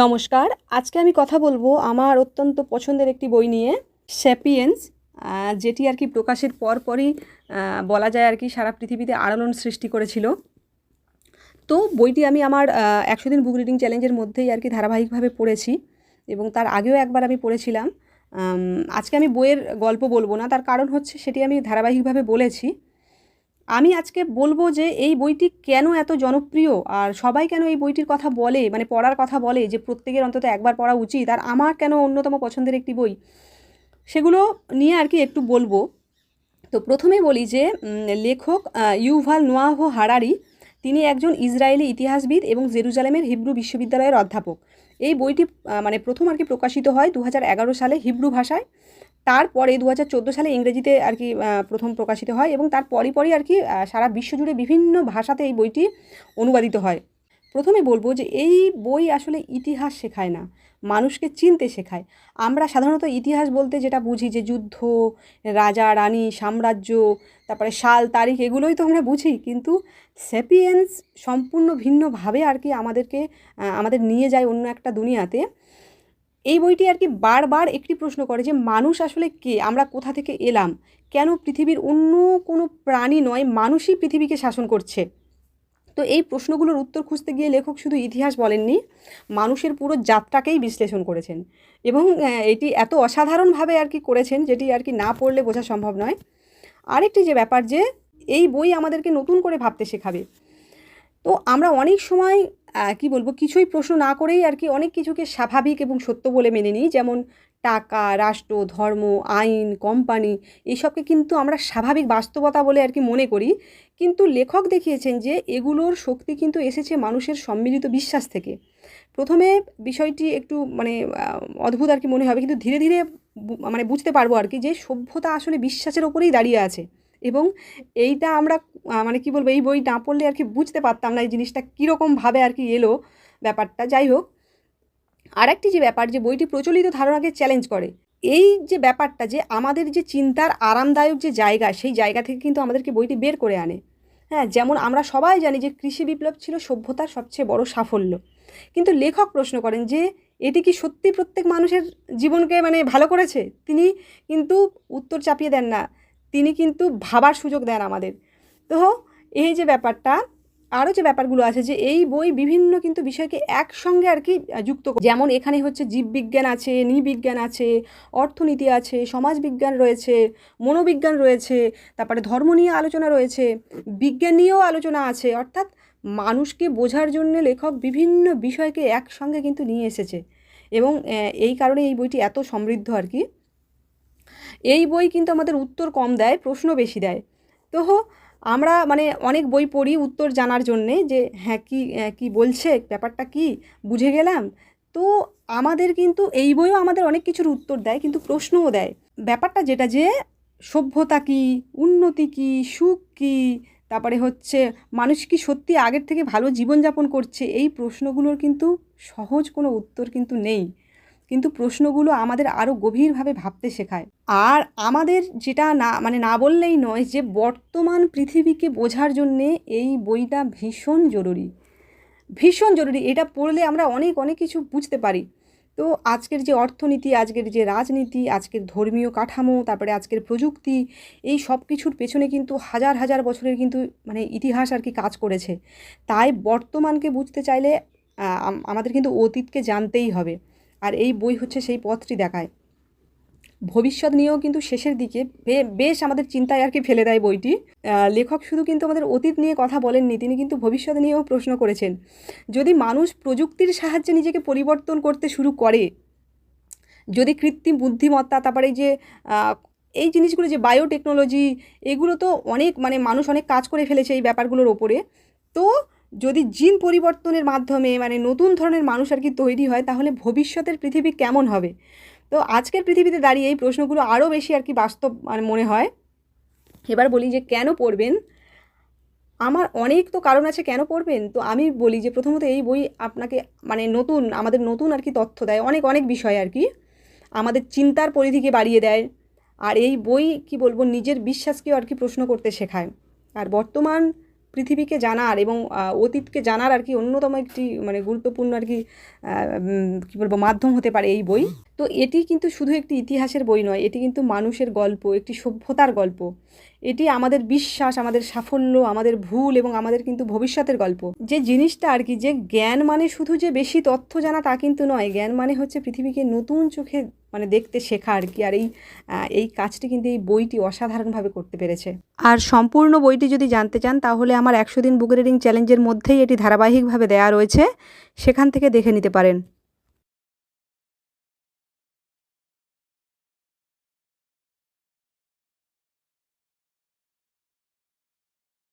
নমস্কার। আজকে আমি কথা বলবো আমার অত্যন্ত পছন্দের একটি বই নিয়ে, স্যাপিয়েন্স, যেটি আর কি প্রকাশের পরপরই বলা যায় আর কি সারা পৃথিবীতে আলোড়ন সৃষ্টি করেছিল। তো বইটি আমি আমার ১০০ দিন বুক রিডিং চ্যালেঞ্জের মধ্যেই আর কি ধারাবাহিকভাবে পড়েছি এবং তার আগেও একবার আমি পড়েছিলাম। আজকে আমি বইয়ের গল্প বলবো না, তার কারণ হচ্ছে সেটি আমি ধারাবাহিকভাবে বলেছি। আমি আজকে বলবো যে এই বইটি কেন এত জনপ্রিয় আর সবাই কেন এই বইটির কথা বলে, মানে পড়ার কথা বলে যে প্রত্যেকের অন্তত একবার পড়া উচিত, আর আমার কেন অন্যতম পছন্দের একটি বই, সেগুলো নিয়ে আর কি একটু বলবো। তো প্রথমে বলি যে লেখক ইউভাল নোয়াহ হারারি, তিনি একজন ইসরায়েলি ইতিহাসবিদ এবং জেরুজালেমের হিব্রু বিশ্ববিদ্যালয়ের অধ্যাপক। এই বইটি মানে প্রথম আর কি প্রকাশিত হয় 2011 সালে হিব্রু ভাষায়, তারপরে 2014 সালে ইংরেজিতে আর কি প্রথম প্রকাশিত হয় এবং তার পরই আর কি সারা বিশ্বজুড়ে বিভিন্ন ভাষাতে এই বইটি অনুবাদিত হয়। প্রথমে বলবো যে এই বই আসলে ইতিহাস শেখায় না, মানুষকে চিনতে শেখায়। আমরা সাধারণত ইতিহাস বলতে যেটা বুঝি যে যুদ্ধ, রাজা রানী, সাম্রাজ্য, তারপরে সাল তারিখ, এগুলোই তো আমরা বুঝি, কিন্তু স্যাপিয়েন্স সম্পূর্ণ ভিন্নভাবে আর কি আমাদের নিয়ে যায় অন্য একটা দুনিয়াতে। এই বইটি আর কি বারবার একটি প্রশ্ন করে যে মানুষ আসলে কে, আমরা কোথা থেকে এলাম, কেন পৃথিবীর অন্য কোনো প্রাণী নয়, মানুষই পৃথিবীকে শাসন করছে। তো এই প্রশ্নগুলোর উত্তর খুঁজতে গিয়ে লেখক শুধু ইতিহাস বলেননি, মানুষের পুরো যাত্রাকেই বিশ্লেষণ করেছেন এবং এটি এত অসাধারণভাবে আর কি করেছেন যেটি আর কি না পড়লে বোঝা সম্ভব নয়। আরেকটি যে ব্যাপার, যে এই বই আমাদেরকে নতুন করে ভাবতে শেখাবে। তো আমরা অনেক সময় কি বলবো, কিছুই প্রশ্ন না করেই আর কি অনেক কিছুকে স্বাভাবিক এবং সত্য বলে মেনে নিই, যেমন টাকা, রাষ্ট্র, ধর্ম, আইন, কোম্পানি, এইসবকে কিন্তু আমরা স্বাভাবিক বাস্তবতা বলে আর কি মনে করি। কিন্তু লেখক দেখিয়েছেন যে এগুলোর শক্তি কিন্তু এসেছে মানুষের সম্মিলিত বিশ্বাস থেকে। প্রথমে বিষয়টি একটু মানে অদ্ভুত আর কি মনে হবে, কিন্তু ধীরে ধীরে মানে বুঝতে পারবো আর কি যে সভ্যতা আসলে বিশ্বাসের ওপরেই দাঁড়িয়ে আছে। এবং এইটা আমরা মানে কি বলবো, এই বই না পড়লে আর কি বুঝতে পারতাম না এই জিনিসটা কীরকমভাবে আর কি এলো ব্যাপারটা। যাই হোক, আরেকটি যে ব্যাপার, যে বইটি প্রচলিত ধারণাকে চ্যালেঞ্জ করে। এই যে ব্যাপারটা, যে আমাদের যে চিন্তার আরামদায়ক যে জায়গা, সেই জায়গা থেকে কিন্তু আমাদেরকে বইটি বের করে আনে। হ্যাঁ, যেমন আমরা সবাই জানি যে কৃষি বিপ্লব ছিল সভ্যতার সবচেয়ে বড় সাফল্য, কিন্তু লেখক প্রশ্ন করেন যে এটি কি সত্যি প্রত্যেক মানুষের জীবনকে মানে ভালো করেছে। তিনি কিন্তু উত্তর চাপিয়ে দেন না, তিনি কিন্তু ভাবার সুযোগ দেন আমাদের। তো এই যে ব্যাপারটা, আরও যে ব্যাপারগুলো আছে, যে এই বই বিভিন্ন কিন্তু বিষয়কে একসঙ্গে আর কি যুক্ত, যেমন এখানে হচ্ছে জীববিজ্ঞান আছে, নৃবিজ্ঞান আছে, অর্থনীতি আছে, সমাজবিজ্ঞান রয়েছে, মনোবিজ্ঞান রয়েছে, তারপরে ধর্ম নিয়ে আলোচনা রয়েছে, বিজ্ঞান নিয়েও আলোচনা আছে। অর্থাৎ মানুষকে বোঝার জন্য লেখক বিভিন্ন বিষয়কে একসঙ্গে কিন্তু নিয়ে এসেছে এবং এই কারণে এই বইটি এত সমৃদ্ধ আর কি। এই বই কিন্তু আমাদের উত্তর কম দেয়, প্রশ্ন বেশি দেয়। তো আমরা মানে অনেক বই পড়ি উত্তর জানার জন্যে, যে হ্যাঁ কি বলছে, ব্যাপারটা কি বুঝে গেলাম। তো আমাদের কিন্তু এই বইও আমাদের অনেক কিছুর উত্তর দেয়, কিন্তু প্রশ্নও দেয়। ব্যাপারটা যেটা, যে সভ্যতা কী, উন্নতি কী, সুখ কী, তারপরে হচ্ছে মানুষ কি সত্যি আগের থেকে ভালো জীবনযাপন করছে, এই প্রশ্নগুলোর কিন্তু সহজ কোনো উত্তর কিন্তু নেই, কিন্তু প্রশ্নগুলো আমাদের আরও গভীরভাবে ভাবতে শেখায়। আর আমাদের যেটা না বললেই নয়, যে বর্তমান পৃথিবীকে বোঝার জন্যে এই বইটা ভীষণ জরুরি, ভীষণ জরুরি। এটা পড়লে আমরা অনেক কিছু বুঝতে পারি। তো আজকের যে অর্থনীতি, আজকের যে রাজনীতি, আজকের ধর্মীয় কাঠামো, তারপরে আজকের প্রযুক্তি, এই সব কিছুর পেছনে কিন্তু হাজার হাজার বছরের কিন্তু মানে ইতিহাস আর কি কাজ করেছে। তাই বর্তমানকে বুঝতে চাইলে আমাদের কিন্তু অতীতকে জানতেই হবে, আর এই বই হচ্ছে সেই পথটি দেখায়। ভবিষ্যৎ নিয়েও কিন্তু শেষের দিকে বেশ আমাদের চিন্তায় আর কি ফেলে দেয় বইটি। লেখক শুধু কিন্তু আমাদের অতীত নিয়ে কথা বলেননি, তিনি কিন্তু ভবিষ্যৎ নিয়েও প্রশ্ন করেছেন। যদি মানুষ প্রযুক্তির সাহায্যে নিজেকে পরিবর্তন করতে শুরু করে, যদি কৃত্রিম বুদ্ধিমত্তা, তারপরে যে এই জিনিসগুলো, যে বায়োটেকনোলজি, এগুলো তো অনেক মানে মানুষ অনেক কাজ করে ফেলেছে এই ব্যাপারগুলোর ওপরে। তো যদি জিন পরিবর্তনের মাধ্যমে মানে নতুন ধরনের মানুষ আর কি তৈরি হয়, তাহলে ভবিষ্যতের পৃথিবী কেমন হবে। তো আজকের পৃথিবীতে দাঁড়িয়ে এই প্রশ্নগুলো আরও বেশি আর কি বাস্তব মনে হয়। এবার বলি যে কেন পড়বেন। আমার অনেক তো কারণ আছে কেন পড়বেন। তো আমি বলি যে প্রথমত এই বই আপনাকে মানে আমাদের নতুন আর কি তথ্য দেয় অনেক বিষয় আর কি, আমাদের চিন্তার পরিধিকে বাড়িয়ে দেয়। আর এই বই কি বলবো, নিজের বিশ্বাসকেও আর কি প্রশ্ন করতে শেখায়। আর বর্তমান পৃথিবীকে জানার এবং অতীতকে জানার আর কি অন্যতম একটি মানে গুরুত্বপূর্ণ আর কি কী বলবো মাধ্যম হতে পারে এই বই। তো এটি কিন্তু শুধু একটি ইতিহাসের বই নয়, এটি কিন্তু মানুষের গল্প, একটি সভ্যতার গল্প। এটি আমাদের বিশ্বাস, আমাদের সাফল্য, আমাদের ভুল এবং আমাদের কিন্তু ভবিষ্যতের গল্প। যে জিনিসটা আর কি, যে জ্ঞান মানে শুধু যে বেশি তথ্য জানা তা কিন্তু নয়, জ্ঞান মানে হচ্ছে পৃথিবীকে নতুন চোখে মানে দেখতে শেখা আর কি। আর এই কাজটি কিন্তু এই বইটি অসাধারণভাবে করতে পেরেছে। আর সম্পূর্ণ বইটি যদি জানতে চান তাহলে আমার 100 দিন বুক রিডিং চ্যালেঞ্জের মধ্যেই এটি ধারাবাহিকভাবে দেওয়া রয়েছে, সেখান থেকে দেখে নিতে পারেন।